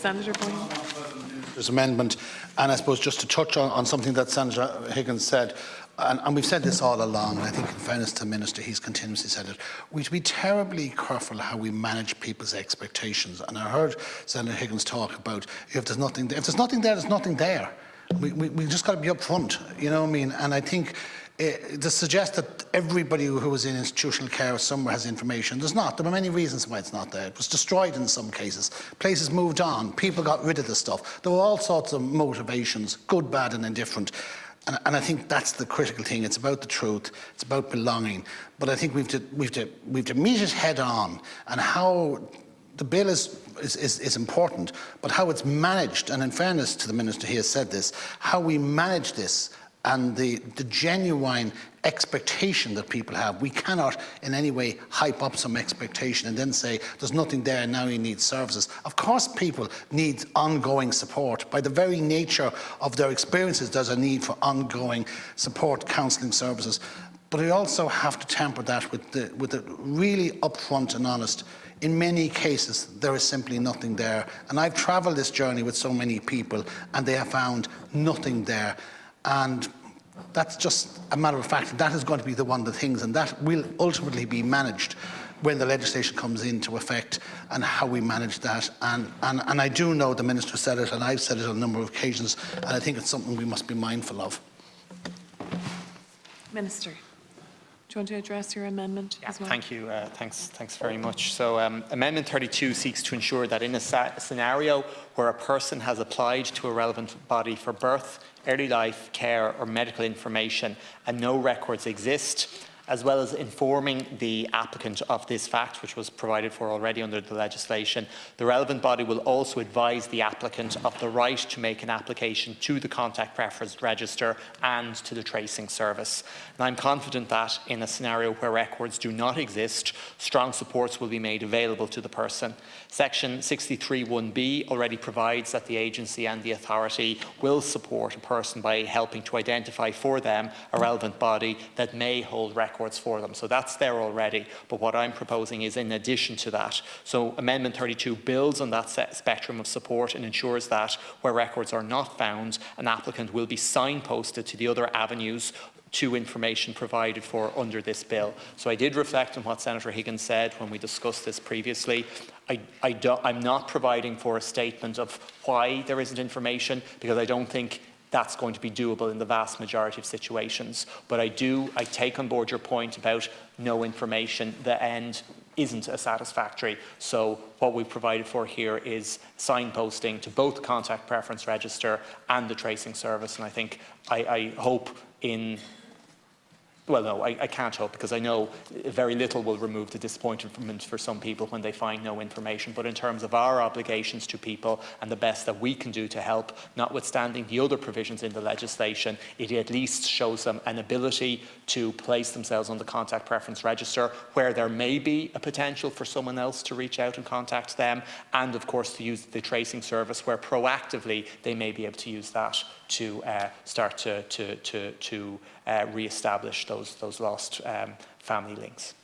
Senator Boyhan. This amendment, and I suppose just to touch on something that Senator Higgins said, and we've said this all along, and I think in fairness to the Minister, he's continuously said it, we should be terribly careful how we manage people's expectations. And I heard Senator Higgins talk about if there's nothing there, there's nothing there. We just got to be upfront, you know what I mean? And I think to suggest that everybody who was in institutional care somewhere has information, there's not. There are many reasons why it's not there. It was destroyed in some cases. Places moved on. People got rid of the stuff. There were all sorts of motivations, good, bad and indifferent. And I think that's the critical thing. It's about the truth. It's about belonging. But I think we've to meet it head on, and how the bill is important, but how it's managed, and in fairness to the Minister, he has said this, how we manage this and the genuine expectation that people have. We cannot in any way hype up some expectation and then say there's nothing there, now you need services. Of course people need ongoing support. By the very nature of their experiences, there's a need for ongoing support, counselling services. But we also have to temper that with the really upfront and honest. In many cases, there is simply nothing there. And I've travelled this journey with so many people, and they have found nothing there. And that's just a matter of fact. That is going to be one of the things, and that will ultimately be managed when the legislation comes into effect, and how we manage that. And I do know the Minister said it, and I've said it on a number of occasions, and I think it's something we must be mindful of. Minister, do you want to address your amendment as well? Thank you. Thanks very much. So Amendment 32 seeks to ensure that in a scenario where a person has applied to a relevant body for birth, early life care or medical information and no records exist, as well as informing the applicant of this fact, which was provided for already under the legislation, the relevant body will also advise the applicant of the right to make an application to the contact preference register and to the tracing service. And I'm confident that in a scenario where records do not exist, strong supports will be made available to the person. Section 63(1)(b) already provides that the agency and the authority will support a person by helping to identify for them a relevant body that may hold records for them. So that's there already. But what I'm proposing is in addition to that. So Amendment 32 builds on that spectrum of support and ensures that where records are not found, an applicant will be signposted to the other avenues to information provided for under this bill. So I did reflect on what Senator Higgins said when we discussed this previously. I'm not providing for a statement of why there isn't information, because I don't think that's going to be doable in the vast majority of situations. But I take on board your point about no information. The end isn't a satisfactory. So what we've provided for here is signposting to both the contact preference register and the tracing service. And I think I hope in Well, no, I can't hope, because I know very little will remove the disappointment for some people when they find no information. But in terms of our obligations to people and the best that we can do to help, notwithstanding the other provisions in the legislation, it at least shows them an ability to place themselves on the contact preference register where there may be a potential for someone else to reach out and contact them, and of course to use the tracing service where proactively they may be able to use that to start to re-establish those lost family links.